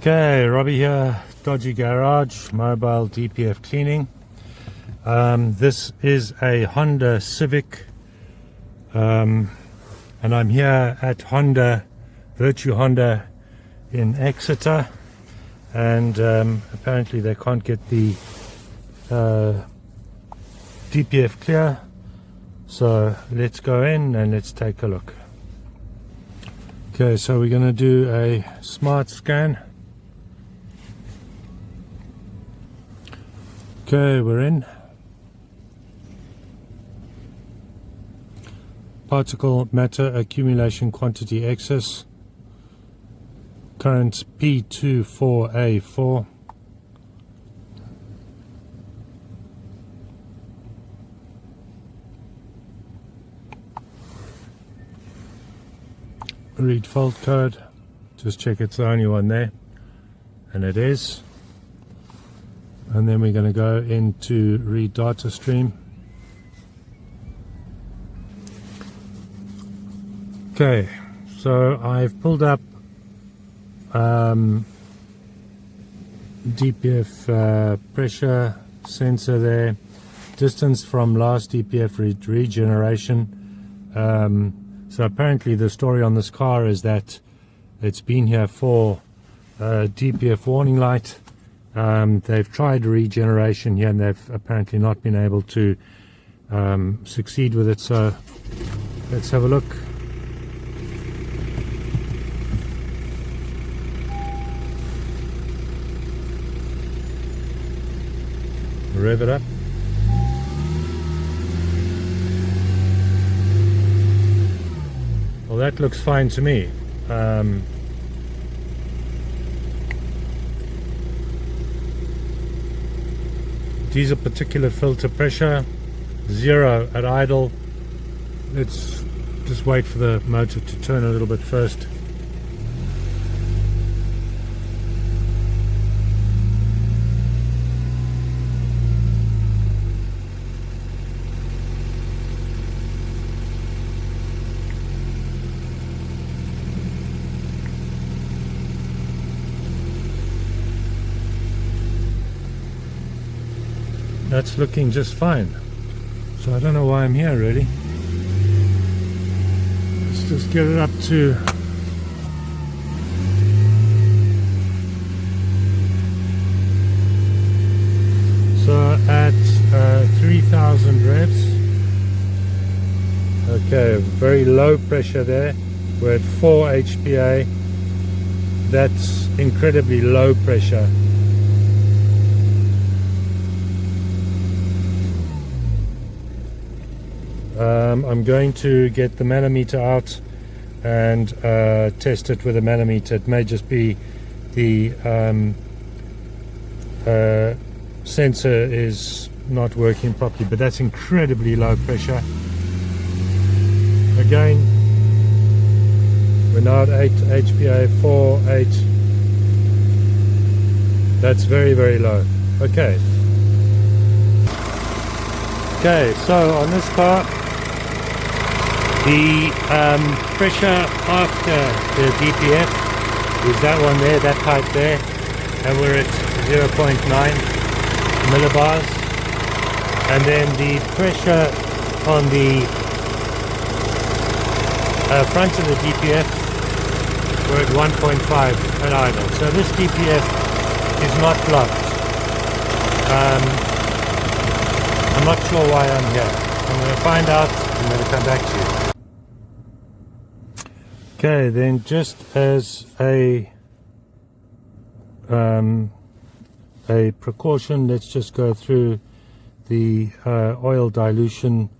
Okay, Robbie here, Dodgy Garage, mobile DPF cleaning. This is a Honda Civic, and I'm here at Virtue Honda in Exeter, and apparently they can't get the DPF clear, so let's go in and let's take a look. Okay, so we're going to do a smart scan. Okay, we're in. Particle matter accumulation quantity excess. Current P24A4. Read fault code. Just check it's the only one there. And it is. And then we're going to go into read data stream. Okay, so I've pulled up DPF pressure sensor there, distance from last DPF regeneration. So apparently the story on this car is that it's been here for DPF warning light. They've tried regeneration here and they've apparently not been able to succeed with it, so let's have a look. Rev it up. Well, that looks fine to me. Diesel particulate filter pressure 0 at idle. Let's just wait for the motor to turn a little bit first. That's looking just fine, so I don't know why I'm here really. Let's just get it up to at 3000 revs. Okay, very low pressure there. We're at 4 HPA. That's incredibly low pressure. I'm going to get the manometer out and test it with a manometer. It may just be the sensor is not working properly, but that's incredibly low pressure. Again, we're now at 8 HPA, 4, 8. That's very, very low. Okay. Okay, so on this car, the pressure after the DPF is that one there, that pipe there, and we're at 0.9 millibars. And then the pressure on the front of the DPF, we're at 1.5 at idle. So this DPF is not blocked. I'm not sure why I'm here. I'm going to find out and I'm going to come back to you. Okay, then just as a precaution, let's just go through the oil dilution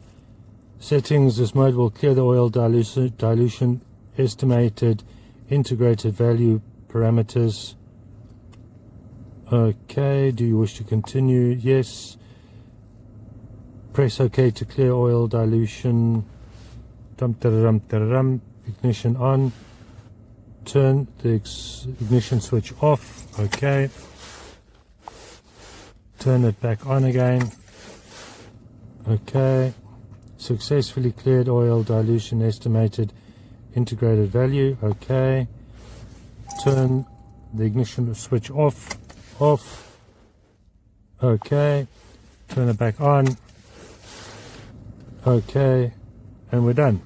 settings. This mode will clear the oil dilution estimated integrated value parameters. Okay, do you wish to continue? Yes. Press OK to clear oil dilution. Ignition on. Turn the ignition switch off. Okay. Turn it back on again. Okay. Successfully cleared oil dilution estimated integrated value. Okay. Turn the ignition switch off, okay, turn it back on, okay, and we're done.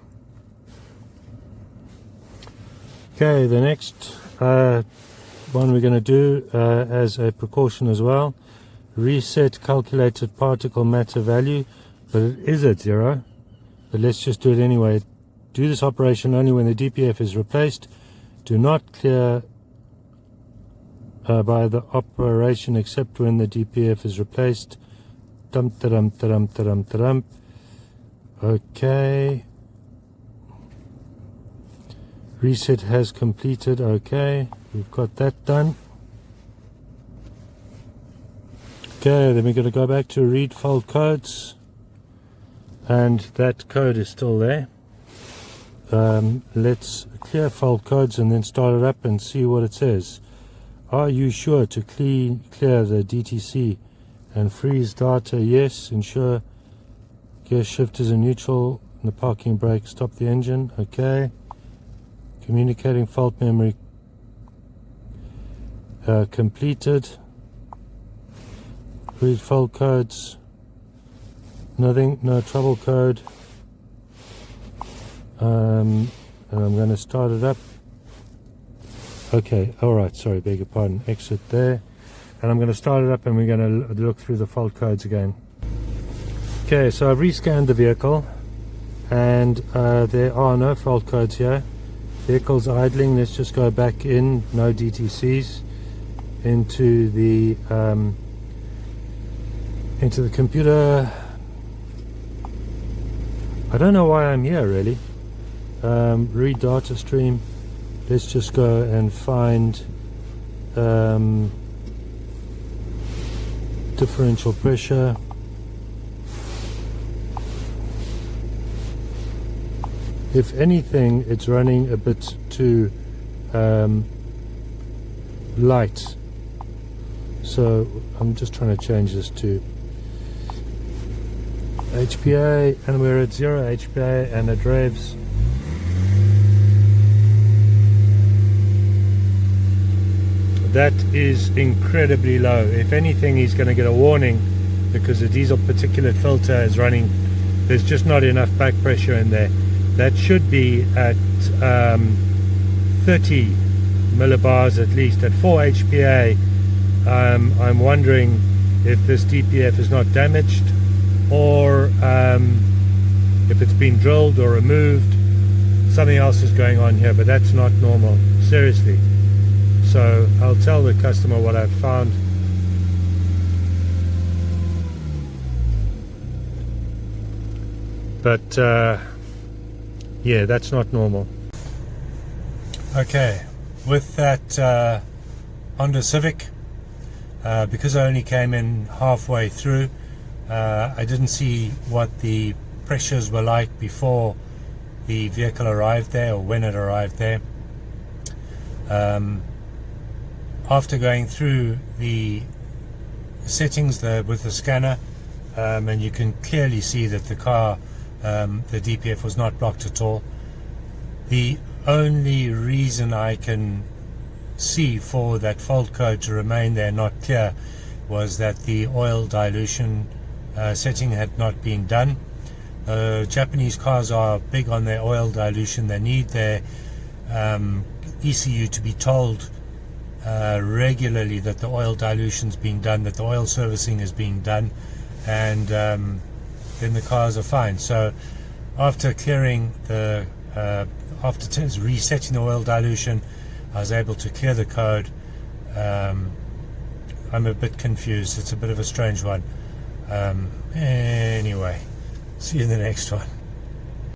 Okay, the next one we're going to do as a precaution as well, reset calculated particle matter value, but it is at 0, but let's just do it anyway. Do this operation only when the DPF is replaced. Do not clear by the operation except when the DPF is replaced. Okay. Reset has completed. Okay, we've got that done. Okay, then we're going to go back to read fault codes, and that code is still there. Let's clear fault codes and then start it up and see what it says. Are you sure to clear the DTC and freeze data? Yes. Ensure gear shifters are neutral in the parking brake. Stop the engine. Okay. Communicating fault memory completed. Read fault codes. Nothing. No trouble code. And I'm going to start it up. Okay, alright, sorry, beg your pardon, exit there. And I'm going to start it up and we're going to look through the fault codes again. Okay, so I've rescanned the vehicle and there are no fault codes here. Vehicle's idling. Let's just go back in, no DTCs, into the computer. I don't know why I'm here really. Read data stream. Let's just go and find differential pressure. If anything, it's running a bit too light, so I'm just trying to change this to HPA, and we're at 0 HPA, and it revs. That is incredibly low. If anything, he's going to get a warning because the diesel particulate filter is running. There's just not enough back pressure in there. That should be at 30 millibars at least. At 4 HPA, I'm wondering if this DPF is not damaged, or if it's been drilled or removed. Something else is going on here, but that's not normal, seriously. So I'll tell the customer what I've found. But yeah, that's not normal. Okay, with that Honda Civic, because I only came in halfway through, I didn't see what the pressures were like before the vehicle arrived there, or when it arrived there. After going through the settings with the scanner, and you can clearly see that the car, the DPF was not blocked at all. The only reason I can see for that fault code to remain there not clear was that the oil dilution setting had not been done. Japanese cars are big on their oil dilution. They need their ECU to be told regularly that the oil dilution's being done, that the oil servicing is being done, and then the cars are fine. So after clearing the after resetting the oil dilution, I was able to clear the code. I'm a bit confused. It's a bit of a strange one. Anyway, see you in the next one.